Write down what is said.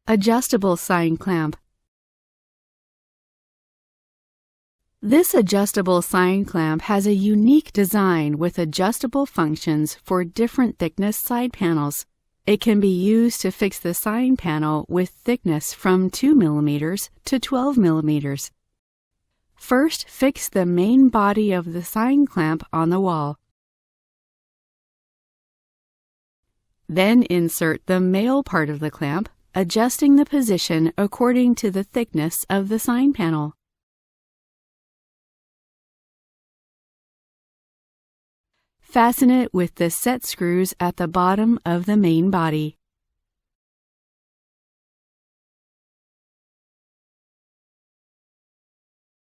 Adjustable sign clamp. This adjustable sign clamp has a unique design with adjustable functions for different thickness side panels. It can be used to fix the sign panel with thickness from 2 mm to 12 mm. First, fix the main body of the sign clamp on the wall. Then insert the male part of the clamp, adjusting the position according to the thickness of the sign panel. Fasten it with the set screws at the bottom of the main body.